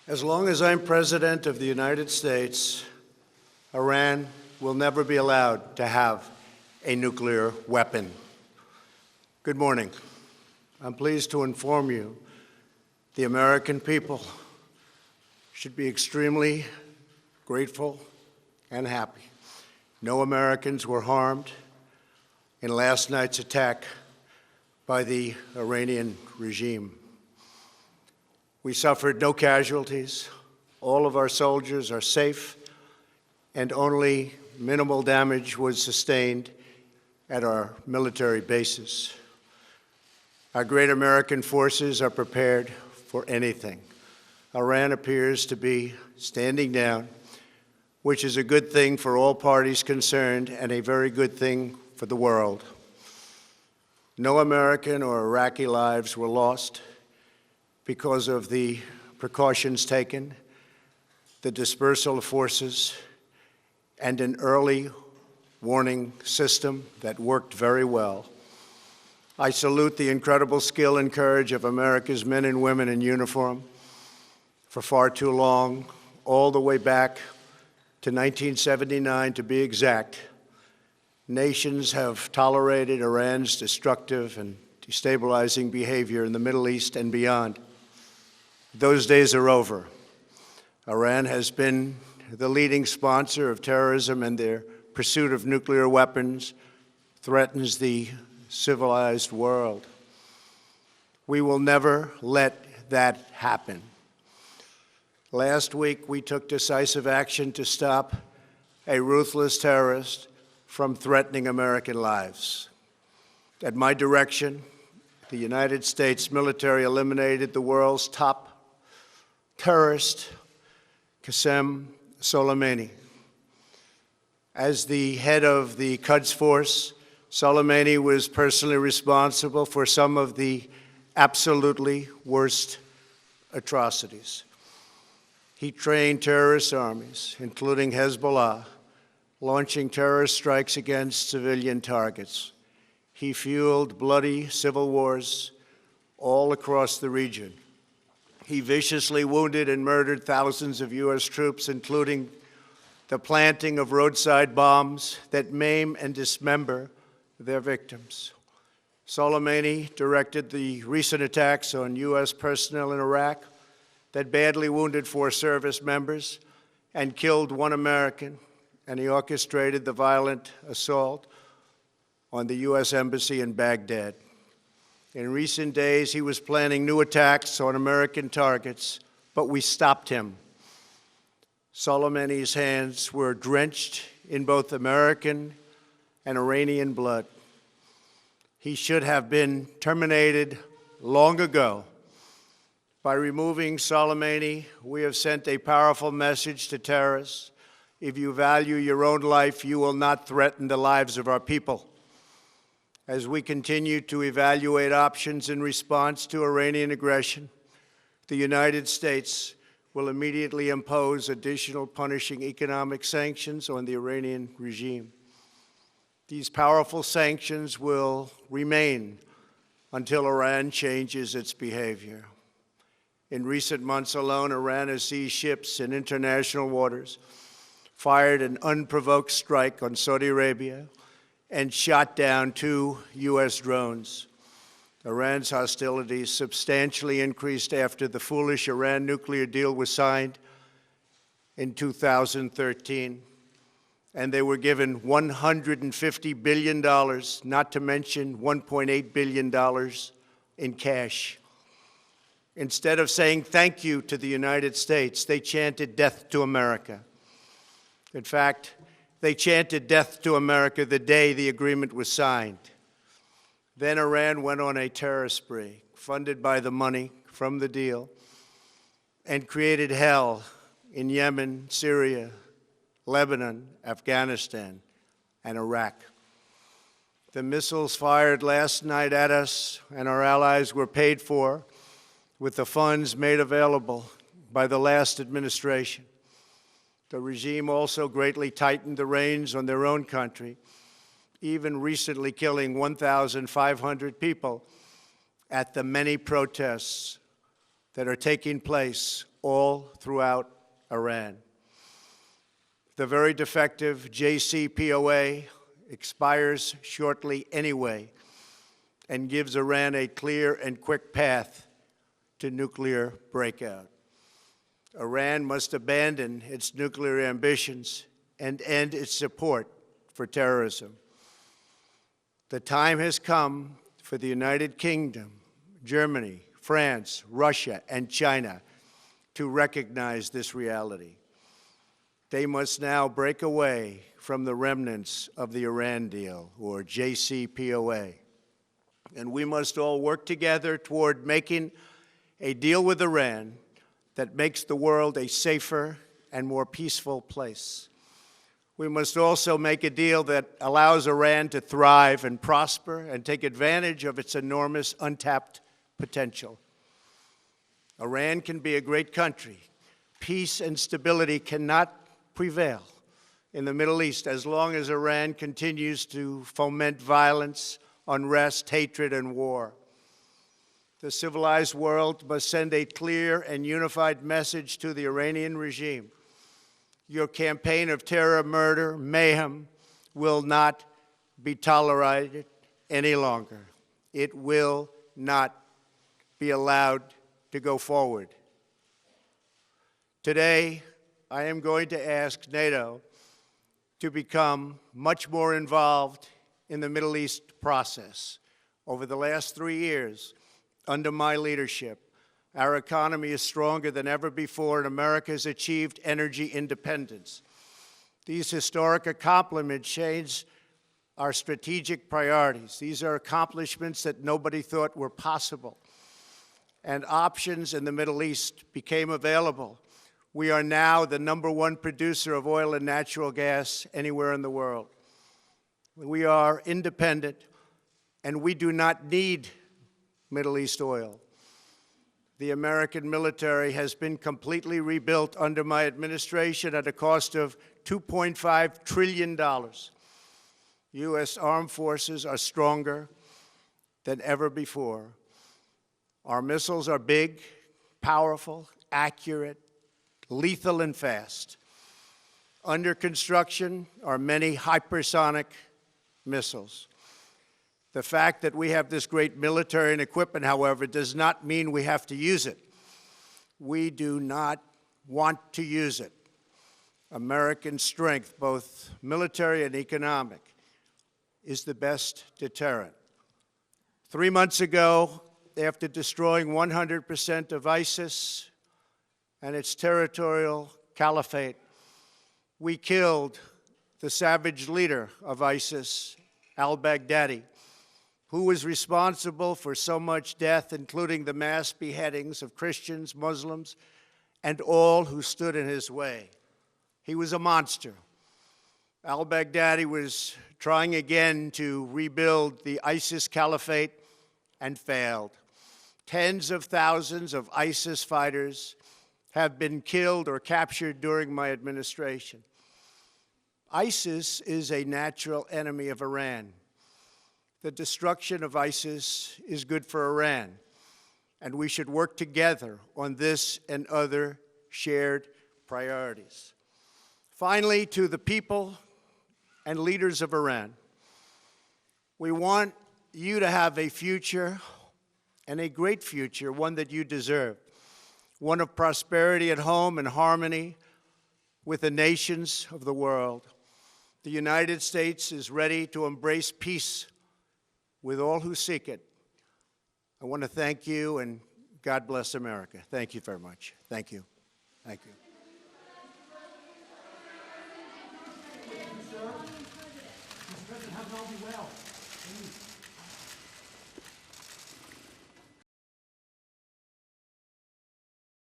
As long as I'm President of the United States, Iran will never be allowed to have a nuclear weapon. Good morning. I'm pleased to inform you the American people should be extremely grateful and happy. No Americans were harmed in last night's attack by the Iranian regime. We suffered no casualties. All of our soldiers are safe, and only minimal damage was sustained at our military bases. Our great American forces are prepared for anything. Iran appears to be standing down, which is a good thing for all parties concerned and a very good thing for the world. No American or Iraqi lives were lost because of the precautions taken, the dispersal of forces, and an early warning system that worked very well. I salute the incredible skill and courage of America's men and women in uniform. For far too long, all the way back to 1979 to be exact, nations have tolerated Iran's destructive and destabilizing behavior in the Middle East and beyond. Those days are over. Iran has been the leading sponsor of terrorism, and their pursuit of nuclear weapons threatens the civilized world. We will never let that happen. Last week, we took decisive action to stop a ruthless terrorist from threatening American lives. At my direction, the United States military eliminated the world's top terrorist, Qasem Soleimani. As the head of the Quds Force, Soleimani was personally responsible for some of the absolutely worst atrocities. He trained terrorist armies, including Hezbollah, launching terrorist strikes against civilian targets. He fueled bloody civil wars all across the region. He viciously wounded and murdered thousands of U.S. troops, including the planting of roadside bombs that maim and dismember their victims. Soleimani directed the recent attacks on U.S. personnel in Iraq that badly wounded 4 service members and killed 1 American, and he orchestrated the violent assault on the U.S. Embassy in Baghdad. In recent days, he was planning new attacks on American targets, but we stopped him. Soleimani's hands were drenched in both American and Iranian blood. He should have been terminated long ago. By removing Soleimani, we have sent a powerful message to terrorists. If you value your own life, you will not threaten the lives of our people. As we continue to evaluate options in response to Iranian aggression, the United States will immediately impose additional punishing economic sanctions on the Iranian regime. These powerful sanctions will remain until Iran changes its behavior. In recent months alone, Iran has seized ships in international waters, fired an unprovoked strike on Saudi Arabia, and shot down 2 U.S. drones. Iran's hostilities substantially increased after the foolish Iran nuclear deal was signed in 2013, and they were given $150 billion, not to mention $1.8 billion in cash. Instead of saying thank you to the United States, they chanted death to America. In fact, they chanted death to America the day the agreement was signed. Then Iran went on a terror spree, funded by the money from the deal, and created hell in Yemen, Syria, Lebanon, Afghanistan, and Iraq. The missiles fired last night at us and our allies were paid for with the funds made available by the last administration. The regime also greatly tightened the reins on their own country, even recently killing 1,500 people at the many protests that are taking place all throughout Iran. The very defective JCPOA expires shortly anyway and gives Iran a clear and quick path to nuclear breakout. Iran must abandon its nuclear ambitions and end its support for terrorism. The time has come for the United Kingdom, Germany, France, Russia, and China to recognize this reality. They must now break away from the remnants of the Iran deal, or JCPOA. And we must all work together toward making a deal with Iran that makes the world a safer and more peaceful place. We must also make a deal that allows Iran to thrive and prosper and take advantage of its enormous untapped potential. Iran can be a great country. Peace and stability cannot prevail in the Middle East as long as Iran continues to foment violence, unrest, hatred, and war. The civilized world must send a clear and unified message to the Iranian regime. Your campaign of terror, murder, mayhem will not be tolerated any longer. It will not be allowed to go forward. Today, I am going to ask NATO to become much more involved in the Middle East process. Over the last 3 years, under my leadership, our economy is stronger than ever before, and America has achieved energy independence. These historic accomplishments change our strategic priorities. These are accomplishments that nobody thought were possible. And options in the Middle East became available. We are now the #1 producer of oil and natural gas anywhere in the world. We are independent, and we do not need Middle East oil. The American military has been completely rebuilt under my administration at a cost of $2.5 trillion. U.S. armed forces are stronger than ever before. Our missiles are big, powerful, accurate, lethal, and fast. Under construction are many hypersonic missiles. The fact that we have this great military and equipment, however, does not mean we have to use it. We do not want to use it. American strength, both military and economic, is the best deterrent. 3 months ago, after destroying 100% of ISIS and its territorial caliphate, we killed the savage leader of ISIS, al-Baghdadi, who was responsible for so much death, including the mass beheadings of Christians, Muslims, and all who stood in his way. He was a monster. Al-Baghdadi was trying again to rebuild the ISIS caliphate and failed. Tens of thousands of ISIS fighters have been killed or captured during my administration. ISIS is a natural enemy of Iran. The destruction of ISIS is good for Iran, and we should work together on this and other shared priorities. Finally, to the people and leaders of Iran, we want you to have a future, and a great future, one that you deserve, one of prosperity at home and harmony with the nations of the world. The United States is ready to embrace peace with all who seek it. I want to thank you, and God bless America. Thank you very much. Thank you. Thank you. Mr. President, have it all be well.